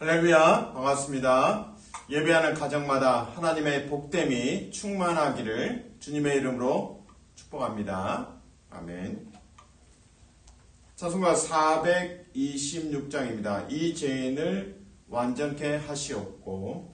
할렐루야, 반갑습니다. 예배하는 가정마다 하나님의 복됨이 충만하기를 주님의 이름으로 축복합니다. 아멘. 찬송가 426장입니다. 이 죄인을 완전케 하시옵고.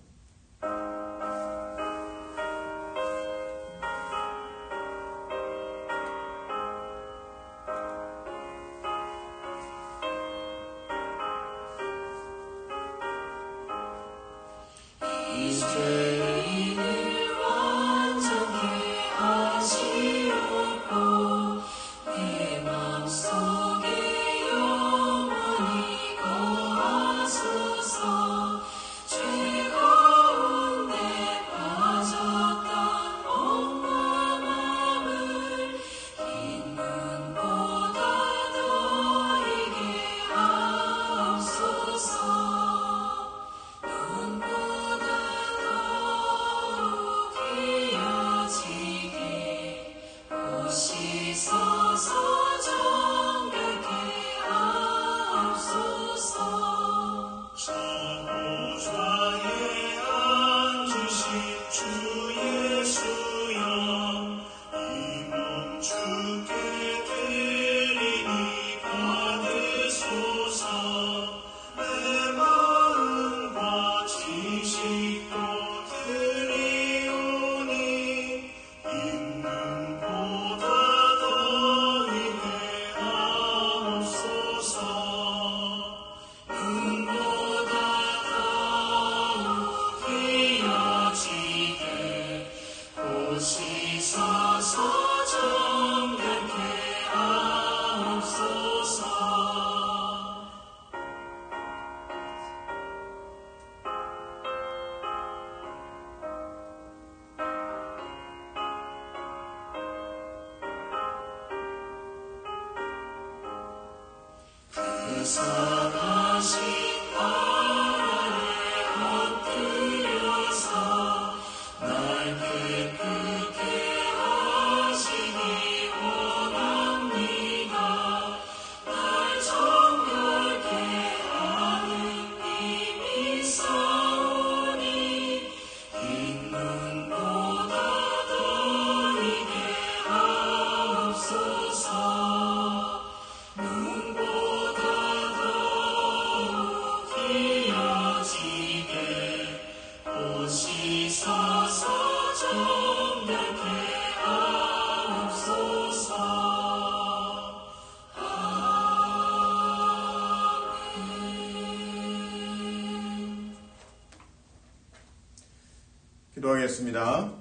기도하겠습니다.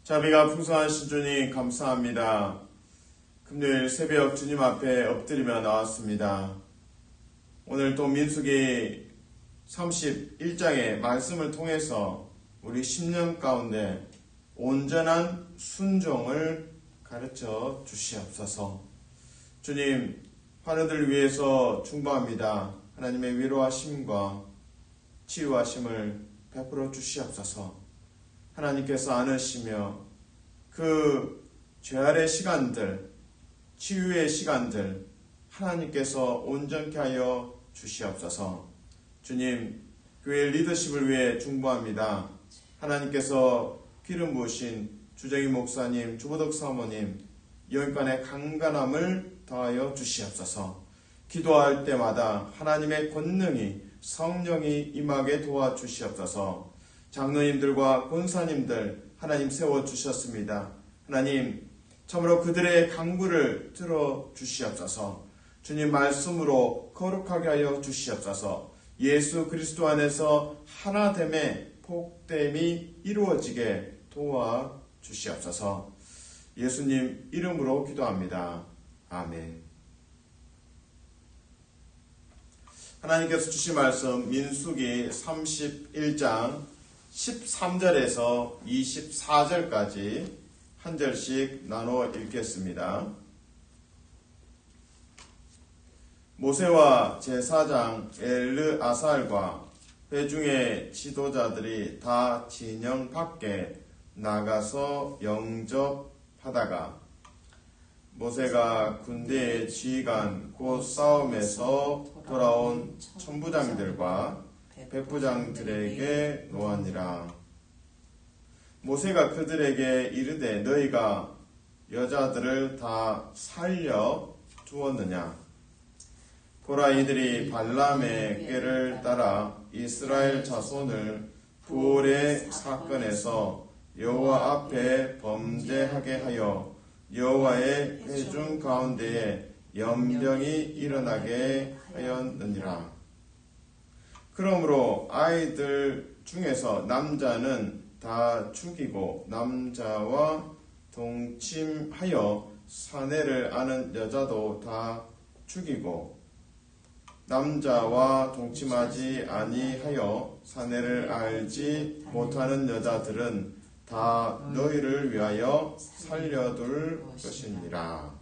자비가 풍성하신 주님 감사합니다. 금요일 새벽 주님 앞에 엎드리며 나왔습니다. 오늘 또 민수기 31장의 말씀을 통해서 우리 10년 가운데 온전한 순종을 가르쳐 주시옵소서. 주님, 환우들 위해서 중보합니다. 하나님의 위로하심과 치유하심을 베풀어 주시옵소서. 하나님께서 안으시며 그 죄아래 시간들, 치유의 시간들 하나님께서 온전케 하여 주시옵소서. 주님, 교회 리더십을 위해 중보합니다. 하나님께서 기름 부으신 주정희 목사님, 주보덕 사모님 영간의 강건함을 더하여 주시옵소서. 기도할 때마다 하나님의 권능이 성령이 임하게 도와주시옵소서. 장로님들과 권사님들 하나님 세워주셨습니다. 하나님, 참으로 그들의 간구를 들어주시옵소서. 주님 말씀으로 거룩하게 하여 주시옵소서. 예수 그리스도 안에서 하나됨의 복됨이 이루어지게 도와주시옵소서. 예수님 이름으로 기도합니다. 아멘. 하나님께서 주신 말씀 민수기 31장 13절에서 24절까지 한 절씩 나눠 읽겠습니다. 모세와 제사장 엘르아살과 회중의 지도자들이 다 진영 밖에 나가서 영접하다가 모세가 군대의 지휘관 곧 싸움에서 돌아온 천부장들과 백부장들에게 노하니라. 모세가 그들에게 이르되 너희가 여자들을 다 살려 두었느냐? 보라, 이들이 발람의 꾀를 따라 이스라엘 자손을 부올의 사건에서 여호와 앞에 범죄하게 하여 여호와의 회중 가운데에 연병이 일어나게 하였느니라. 그러므로 아이들 중에서 남자는 다 죽이고 남자와 동침하여 사내를 아는 여자도 다 죽이고 남자와 동침하지 아니하여 사내를 알지 못하는 여자들은 다 너희를 위하여 살려둘 것이니라.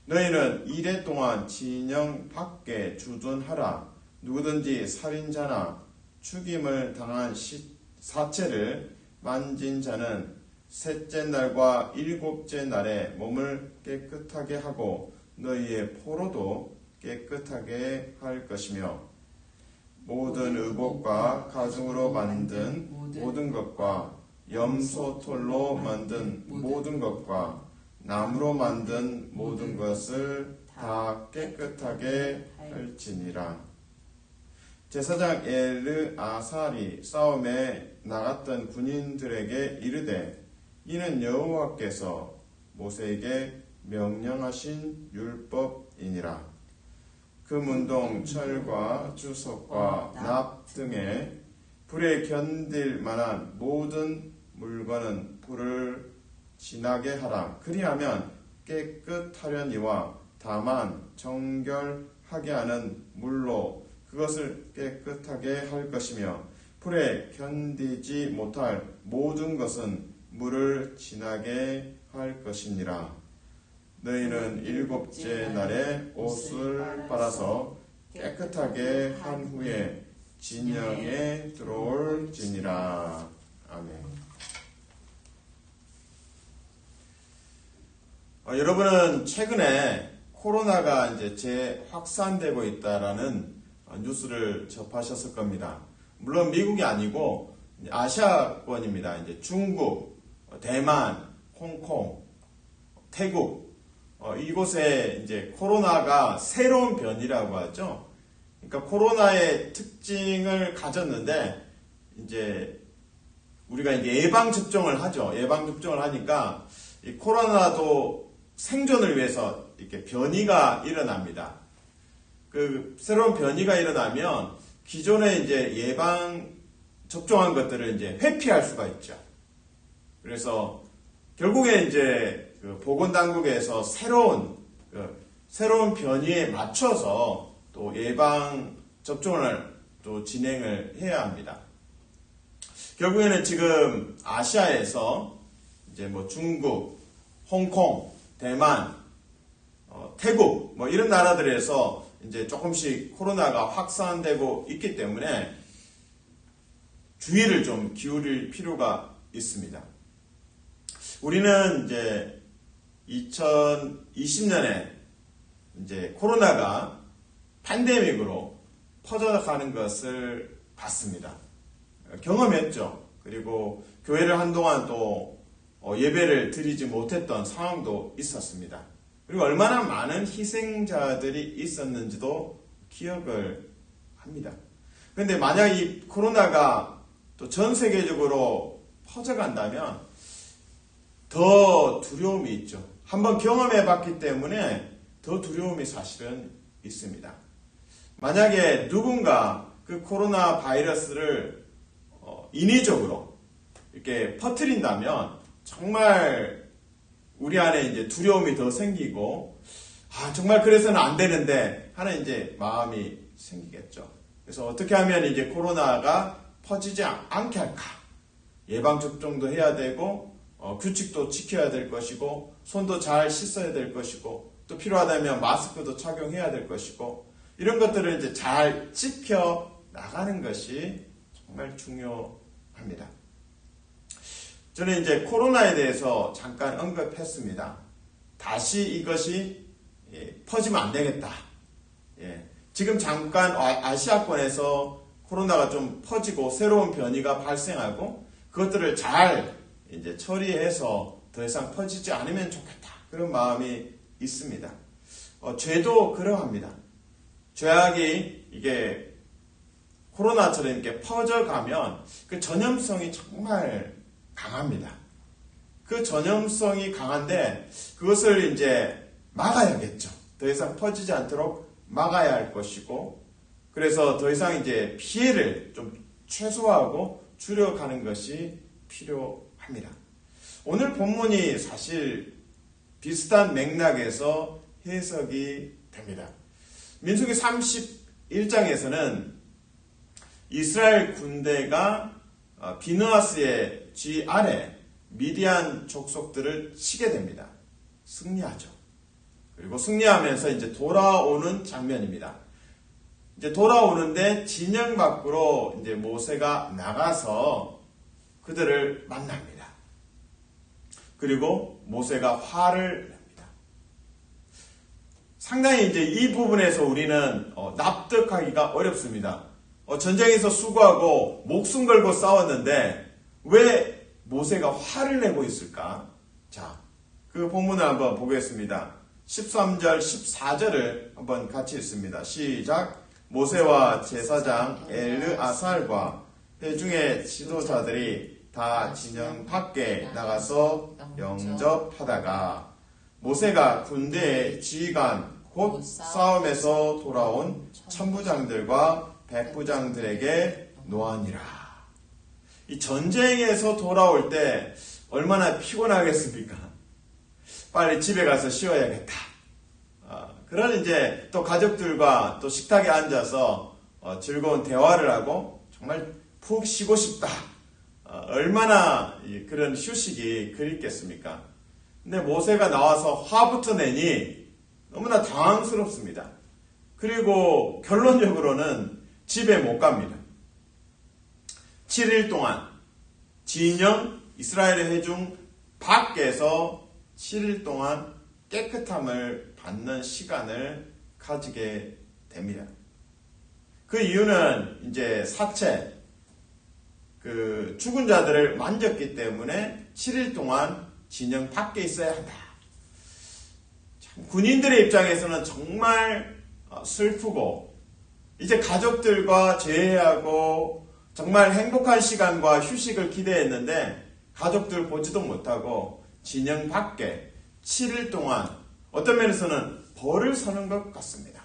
너희는 이래 동안 진영 밖에 주둔하라. 누구든지 살인자나 죽임을 당한 사체를 만진 자는 셋째 날과 일곱째 날에 몸을 깨끗하게 하고 너희의 포로도 깨끗하게 할 것이며 모든 의복과 가죽으로 만든 모든 것과 염소털로 만든 모든 것과 나무로 만든 모든 것을 다 깨끗하게 할지니라. 제사장 엘르아살이 싸움에 나갔던 군인들에게 이르되 이는 여호와께서 모세에게 명령하신 율법이니라. 그 문동 철과 주석과 납 등에 불에 견딜 만한 모든 물건은 불을 지나게 하라. 그리하면 깨끗하려니와 다만 정결하게 하는 물로 그것을 깨끗하게 할 것이며 불에 견디지 못할 모든 것은 물을 지나게 할 것이니라. 너희는 일곱째 날에 옷을 빨아서 깨끗하게 한 후에 진영에 들어올지니라. 아멘. 여러분은 최근에 코로나가 이제 재확산되고 있다라는 뉴스를 접하셨을 겁니다. 물론 미국이 아니고 아시아권입니다. 이제 중국, 대만, 홍콩, 태국 이곳에 이제 코로나가 새로운 변이라고 하죠. 그러니까 코로나의 특징을 가졌는데 이제 우리가 이제 예방 접종을 하죠. 예방 접종을 하니까 이 코로나도 생존을 위해서 이렇게 변이가 일어납니다. 그 새로운 변이가 일어나면 기존에 이제 예방 접종한 것들을 이제 회피할 수가 있죠. 그래서 결국에 이제 그 보건당국에서 새로운 변이에 맞춰서 또 예방 접종을 또 진행을 해야 합니다. 결국에는 지금 아시아에서 이제 뭐 중국, 홍콩, 대만, 태국 뭐 이런 나라들에서 이제 조금씩 코로나가 확산되고 있기 때문에 주의를 좀 기울일 필요가 있습니다. 우리는 이제 2020년에 이제 코로나가 팬데믹으로 퍼져가는 것을 봤습니다. 경험했죠. 그리고 교회를 한동안 또 예배를 드리지 못했던 상황도 있었습니다. 그리고 얼마나 많은 희생자들이 있었는지도 기억을 합니다. 그런데 만약 이 코로나가 또 전 세계적으로 퍼져간다면 더 두려움이 있죠. 한번 경험해 봤기 때문에 더 두려움이 사실은 있습니다. 만약에 누군가 그 코로나 바이러스를 인위적으로 이렇게 퍼뜨린다면 정말 우리 안에 이제 두려움이 더 생기고 정말 그래서는 안 되는데 하는 이제 마음이 생기겠죠. 그래서 어떻게 하면 이제 코로나가 퍼지지 않게 할까? 예방 접종도 해야 되고 규칙도 지켜야 될 것이고 손도 잘 씻어야 될 것이고 또 필요하다면 마스크도 착용해야 될 것이고 이런 것들을 이제 잘 지켜 나가는 것이 정말 중요합니다. 저는 이제 코로나에 대해서 잠깐 언급했습니다. 다시 이것이 퍼지면 안 되겠다. 지금 잠깐 아시아권에서 코로나가 좀 퍼지고 새로운 변이가 발생하고 그것들을 잘 이제 처리해서 더 이상 퍼지지 않으면 좋겠다. 그런 마음이 있습니다. 죄도 그러합니다. 죄악이 이게 코로나처럼 이렇게 퍼져가면 그 전염성이 정말 강합니다. 그 전염성이 강한데 그것을 이제 막아야겠죠. 더 이상 퍼지지 않도록 막아야 할 것이고, 그래서 더 이상 이제 피해를 좀 최소화하고 줄여가는 것이 필요합니다. 오늘 본문이 사실 비슷한 맥락에서 해석이 됩니다. 민수기 31장에서는 이스라엘 군대가 비느하스의 쥐 아래 미디안 족속들을 치게 됩니다. 승리하죠. 그리고 승리하면서 이제 돌아오는 장면입니다. 이제 돌아오는데 진영 밖으로 이제 모세가 나가서 그들을 만납니다. 그리고 모세가 화를 냅니다. 상당히 이제 이 부분에서 우리는 납득하기가 어렵습니다. 전쟁에서 수고하고 목숨 걸고 싸웠는데 왜 모세가 화를 내고 있을까? 자, 그 본문을 한번 보겠습니다. 13절, 14절을 한번 같이 읽습니다. 시작. 모세와 제사장 엘르아살과 회중의 지도자들이 다 진영 밖에 나가서 영접하다가 모세가 군대의 지휘관 곧 싸움에서 돌아온 천부장들과 백부장들에게 노하니라. 이 전쟁에서 돌아올 때 얼마나 피곤하겠습니까? 빨리 집에 가서 쉬어야겠다. 그런 이제 또 가족들과 또 식탁에 앉아서 즐거운 대화를 하고 정말 푹 쉬고 싶다. 얼마나 그런 휴식이 그립겠습니까? 근데 모세가 나와서 화부터 내니 너무나 당황스럽습니다. 그리고 결론적으로는 집에 못 갑니다. 7일 동안 진영 이스라엘의 회중 밖에서 7일 동안 깨끗함을 받는 시간을 가지게 됩니다. 그 이유는 이제 사체, 그 죽은 자들을 만졌기 때문에 7일 동안 진영 밖에 있어야 한다. 참 군인들의 입장에서는 정말 슬프고 이제 가족들과 재회하고 정말 행복한 시간과 휴식을 기대했는데 가족들 보지도 못하고 진영 밖에 7일 동안 어떤 면에서는 벌을 서는 것 같습니다.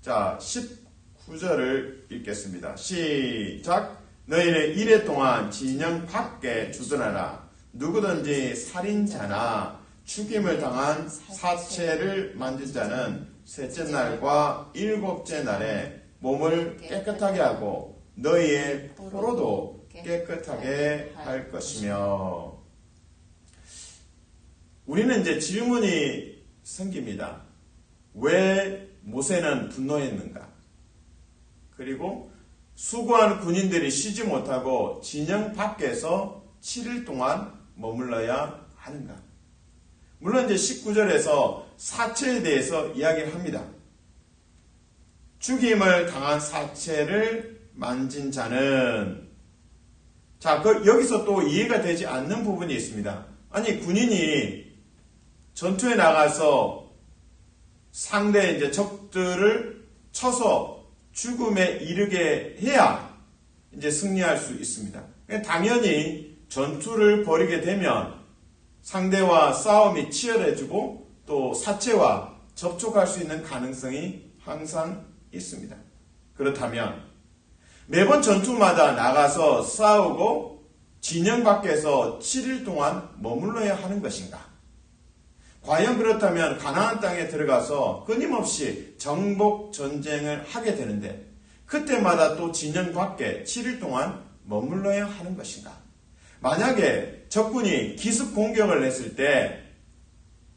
자, 19절을 읽겠습니다. 시작. 너희는 이래 동안 진영 밖에 주둔하라. 누구든지 살인자나 죽임을 당한 사체를 만진 자는 셋째 날과 일곱째 날에 몸을 깨끗하게 하고 너희의 포로도 깨끗하게 할 것이며. 우리는 이제 질문이 생깁니다. 왜 모세는 분노했는가? 그리고 수고한 군인들이 쉬지 못하고 진영 밖에서 7일 동안 머물러야 하는가? 물론 이제 19절에서 사체에 대해서 이야기를 합니다. 죽임을 당한 사체를 만진 자는, 자, 여기서 또 이해가 되지 않는 부분이 있습니다. 아니, 군인이 전투에 나가서 상대 이제 적들을 쳐서 죽음에 이르게 해야 이제 승리할 수 있습니다. 당연히 전투를 벌이게 되면 상대와 싸움이 치열해지고 또 사체와 접촉할 수 있는 가능성이 항상 있습니다. 그렇다면 매번 전투마다 나가서 싸우고 진영 밖에서 7일 동안 머물러야 하는 것인가? 과연 그렇다면 가나안 땅에 들어가서 끊임없이 정복 전쟁을 하게 되는데 그때마다 또 진영 밖에 7일 동안 머물러야 하는 것인가? 만약에 적군이 기습 공격을 했을 때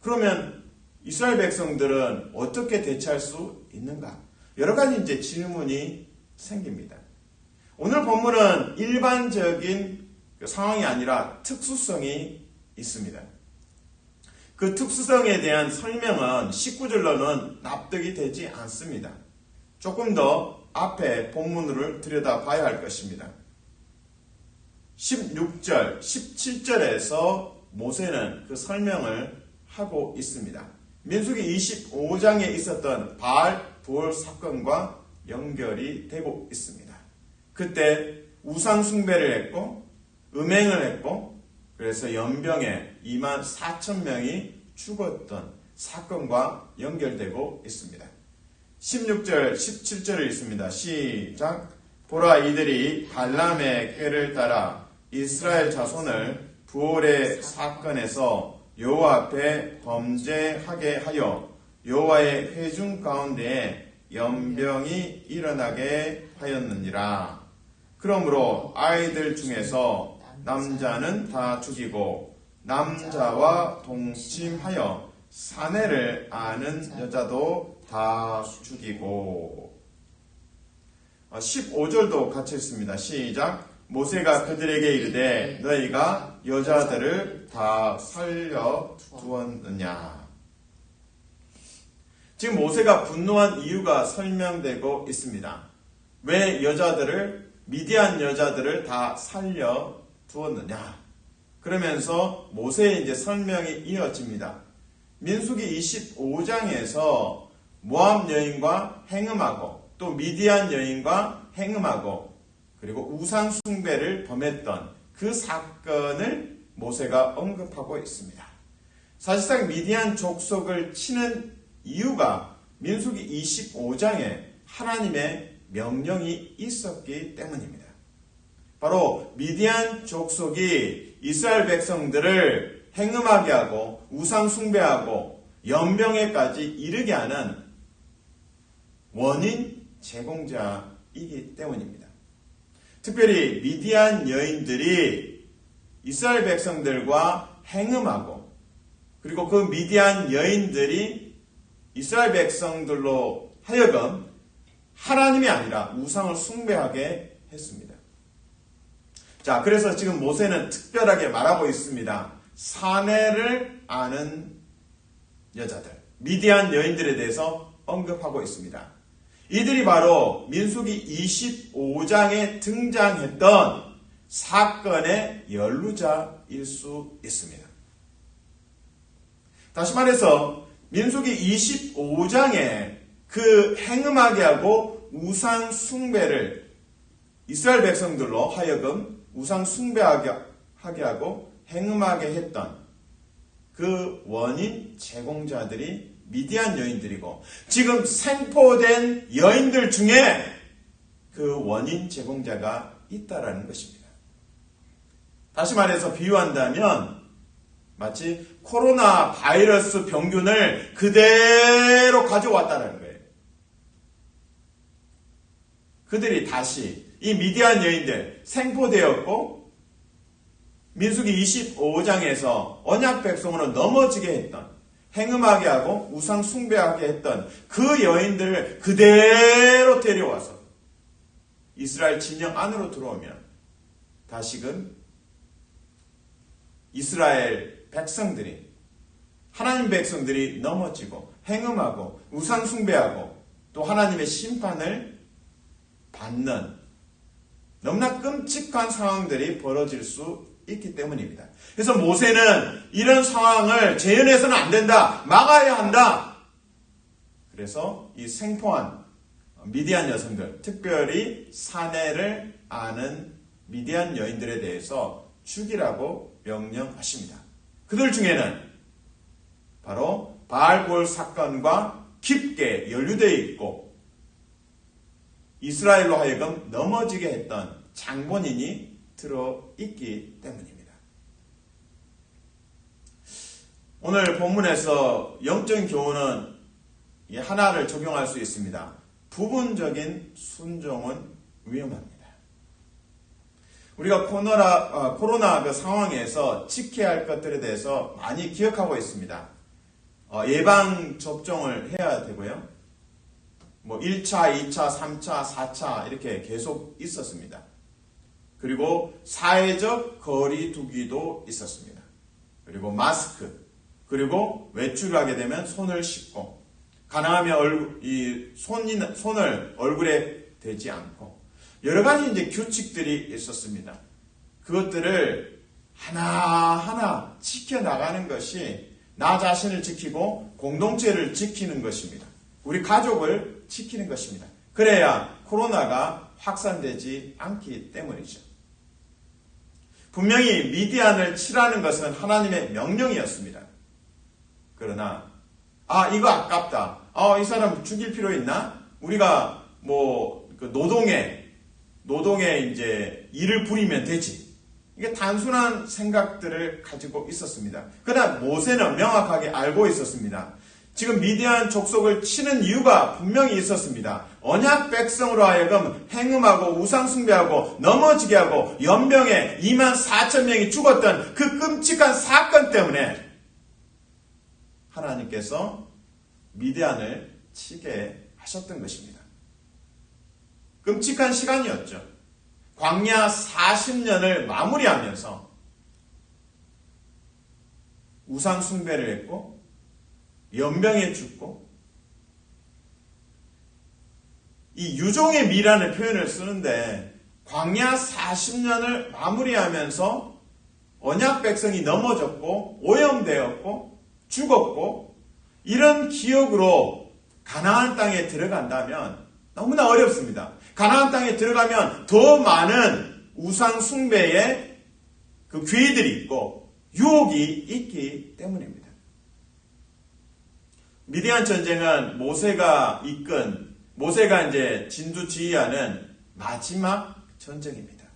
그러면 이스라엘 백성들은 어떻게 대처할 수 있는가? 여러 가지 이제 질문이 생깁니다. 오늘 본문은 일반적인 상황이 아니라 특수성이 있습니다. 그 특수성에 대한 설명은 19절로는 납득이 되지 않습니다. 조금 더 앞에 본문을 들여다봐야 할 것입니다. 16절, 17절에서 모세는 그 설명을 하고 있습니다. 민수기 25장에 있었던 바알 부올 사건과 연결이 되고 있습니다. 그때 우상 숭배를 했고 음행을 했고 그래서 연병에 24,000명이 죽었던 사건과 연결되고 있습니다. 16절, 17절을 읽습니다. 시작. 보라, 이들이 발람의 꾀를 따라 이스라엘 자손을 부올의 사건에서 여호와 앞에 범죄하게 하여 여호와의 회중 가운데에 연병이 일어나게 하였느니라. 그러므로 아이들 중에서 남자는 다 죽이고 남자와 동침하여 사내를 아는 여자도 다 죽이고. 15절도 같이 읽습니다. 시작. 모세가 그들에게 이르되 너희가 여자들을 다 살려 두었느냐. 지금 모세가 분노한 이유가 설명되고 있습니다. 왜 미디안 여자들을 다 살려 두었느냐. 그러면서 모세의 이제 설명이 이어집니다. 민수기 25장에서 모압 여인과 행음하고 또 미디안 여인과 행음하고 그리고 우상 숭배를 범했던 그 사건을 모세가 언급하고 있습니다. 사실상 미디안 족속을 치는 이유가 민수기 25장에 하나님의 명령이 있었기 때문입니다. 바로 미디안 족속이 이스라엘 백성들을 행음하게 하고 우상 숭배하고 연병에까지 이르게 하는 원인 제공자이기 때문입니다. 특별히 미디안 여인들이 이스라엘 백성들과 행음하고 그리고 그 미디안 여인들이 이스라엘 백성들로 하여금 하나님이 아니라 우상을 숭배하게 했습니다. 자, 그래서 지금 모세는 특별하게 말하고 있습니다. 사내를 아는 여자들, 미디안 여인들에 대해서 언급하고 있습니다. 이들이 바로 민수기 25장에 등장했던 사건의 연루자일 수 있습니다. 다시 말해서 민수기 25장에 그 행음하게 하고 우상 숭배를 이스라엘 백성들로 하여금 우상 숭배하게 하고 행음하게 했던 그 원인 제공자들이 미디안 여인들이고 지금 생포된 여인들 중에 그 원인 제공자가 있다라는 것입니다. 다시 말해서 비유한다면 마치 코로나 바이러스 병균을 그대로 가져왔다는 거예요. 그들이 다시 이 미디안 여인들 생포되었고 민수기 25장에서 언약 백성으로 넘어지게 했던 행음하게 하고 우상 숭배하게 했던 그 여인들을 그대로 데려와서 이스라엘 진영 안으로 들어오면 다시금 이스라엘 백성들이 하나님 백성들이 넘어지고 행음하고 우상 숭배하고 또 하나님의 심판을 받는 너무나 끔찍한 상황들이 벌어질 수 있기 때문입니다. 그래서 모세는 이런 상황을 재현해서는 안 된다. 막아야 한다. 그래서 이 생포한 미디안 여성들, 특별히 사내를 아는 미디안 여인들에 대해서 죽이라고 명령하십니다. 그들 중에는 바로 바알볼 사건과 깊게 연루되어 있고 이스라엘로 하여금 넘어지게 했던 장본인이 들어있기 때문입니다. 오늘 본문에서 영적인 교훈은 하나를 적용할 수 있습니다. 부분적인 순종은 위험합니다. 우리가 코로나 그 상황에서 지켜야 할 것들에 대해서 많이 기억하고 있습니다. 예방 접종을 해야 되고요. 1차, 2차, 3차, 4차 이렇게 계속 있었습니다. 그리고 사회적 거리 두기도 있었습니다. 그리고 마스크, 그리고 외출을 하게 되면 손을 씻고, 가능하면 손을 얼굴에 대지 않고, 여러 가지 이제 규칙들이 있었습니다. 그것들을 하나하나 지켜나가는 것이 나 자신을 지키고 공동체를 지키는 것입니다. 우리 가족을 지키는 것입니다. 그래야 코로나가 확산되지 않기 때문이죠. 분명히 미디안을 치라는 것은 하나님의 명령이었습니다. 그러나 이거 아깝다. 이 사람 죽일 필요 있나? 우리가 노동에 이제 일을 부리면 되지. 이게 단순한 생각들을 가지고 있었습니다. 그러나 모세는 명확하게 알고 있었습니다. 지금 미디안 족속을 치는 이유가 분명히 있었습니다. 언약 백성으로 하여금 행음하고 우상숭배하고 넘어지게 하고 연병에 24,000명이 죽었던 그 끔찍한 사건 때문에 하나님께서 미디안을 치게 하셨던 것입니다. 끔찍한 시간이었죠. 광야 40년을 마무리하면서 우상숭배를 했고 연병에 죽고, 이 유종의 미라는 표현을 쓰는데 광야 40년을 마무리하면서 언약 백성이 넘어졌고 오염되었고 죽었고, 이런 기억으로 가나안 땅에 들어간다면 너무나 어렵습니다. 가나안 땅에 들어가면 더 많은 우상 숭배의 그 괴들이 있고 유혹이 있기 때문입니다. 미디안 전쟁은 모세가 이제 진두지휘하는 마지막 전쟁입니다.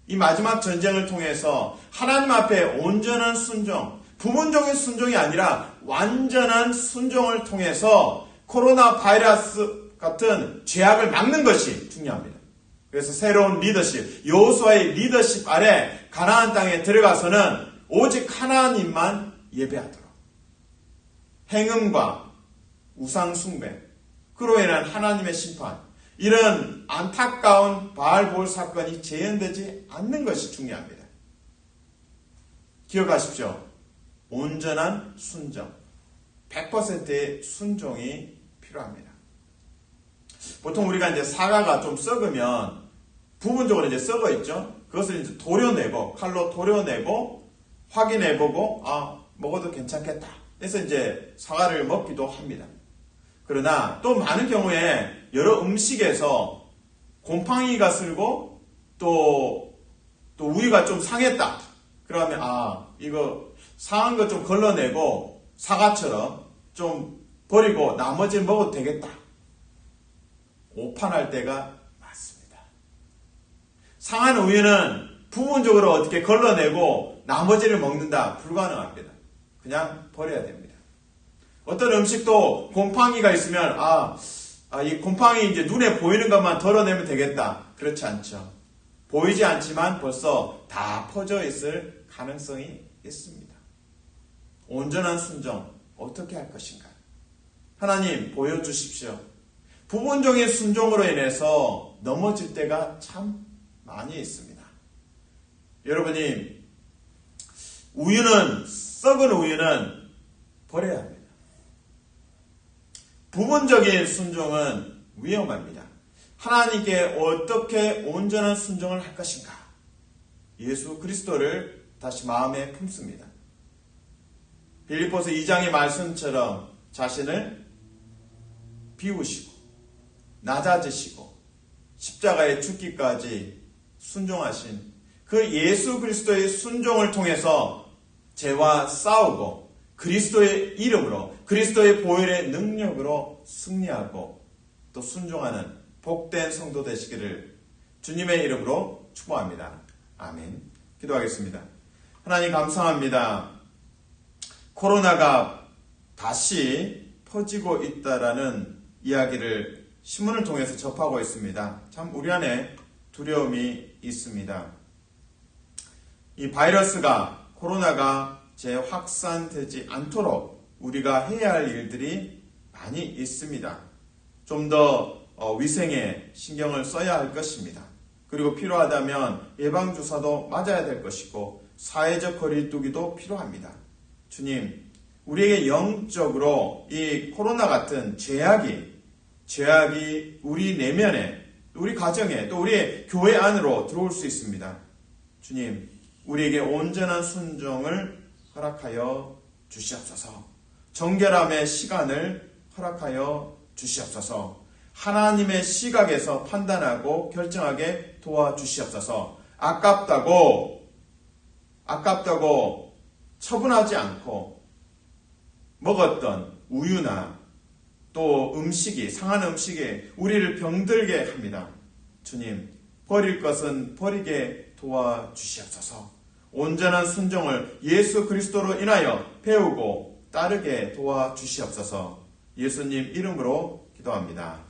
이 마지막 전쟁을 통해서 하나님 앞에 온전한 순종, 부분적인 순종이 아니라 완전한 순종을 통해서 코로나 바이러스 같은 죄악을 막는 것이 중요합니다. 그래서 새로운 리더십, 여호수아의 리더십 아래 가나안 땅에 들어가서는 오직 하나님만 예배하도록, 행음과 우상 숭배, 그로 인한 하나님의 심판, 이런 안타까운 바알볼 사건이 재현되지 않는 것이 중요합니다. 기억하십시오. 온전한 순종, 100%의 순종이 필요합니다. 보통 우리가 이제 사과가 좀 썩으면 부분적으로 이제 썩어 있죠. 그것을 이제 도려내고, 칼로 도려내고 확인해보고 먹어도 괜찮겠다. 그래서 이제 사과를 먹기도 합니다. 그러나 또 많은 경우에 여러 음식에서 곰팡이가 슬고 또 우유가 좀 상했다. 그러면 이거 상한 거 좀 걸러내고 사과처럼 좀 버리고 나머지는 먹어도 되겠다. 오판할 때가 많습니다. 상한 우유는 부분적으로 어떻게 걸러내고 나머지를 먹는다. 불가능합니다. 그냥 버려야 됩니다. 어떤 음식도 곰팡이가 있으면 이 곰팡이 이제 눈에 보이는 것만 덜어내면 되겠다. 그렇지 않죠. 보이지 않지만 벌써 다 퍼져 있을 가능성이 있습니다. 온전한 순종 어떻게 할 것인가? 하나님 보여주십시오. 부분적인 순종으로 인해서 넘어질 때가 참 많이 있습니다. 여러분이 썩은 우유는 버려야 합니다. 부분적인 순종은 위험합니다. 하나님께 어떻게 온전한 순종을 할 것인가? 예수 그리스도를 다시 마음에 품습니다. 빌립보서 2장의 말씀처럼 자신을 비우시고 낮아지시고 십자가에 죽기까지 순종하신 그 예수 그리스도의 순종을 통해서 죄와 싸우고 그리스도의 이름으로, 그리스도의 보혈의 능력으로 승리하고 또 순종하는 복된 성도 되시기를 주님의 이름으로 축복합니다. 아멘. 기도하겠습니다. 하나님 감사합니다. 코로나가 다시 퍼지고 있다라는 이야기를 신문을 통해서 접하고 있습니다. 참 우리 안에 두려움이 있습니다. 이 바이러스가, 코로나가 재확산되지 않도록 우리가 해야 할 일들이 많이 있습니다. 좀 더 위생에 신경을 써야 할 것입니다. 그리고 필요하다면 예방주사도 맞아야 될 것이고 사회적 거리두기도 필요합니다. 주님, 우리에게 영적으로 이 코로나 같은 죄악이 우리 내면에, 우리 가정에, 또 우리의 교회 안으로 들어올 수 있습니다. 주님, 우리에게 온전한 순종을 허락하여 주시옵소서. 정결함의 시간을 허락하여 주시옵소서. 하나님의 시각에서 판단하고 결정하게 도와주시옵소서. 아깝다고 처분하지 않고 먹었던 우유나 또 상한 음식이 우리를 병들게 합니다. 주님, 버릴 것은 버리게 도와주시옵소서. 온전한 순종을 예수 그리스도로 인하여 배우고 따르게 도와주시옵소서. 예수님 이름으로 기도합니다.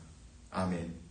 아멘.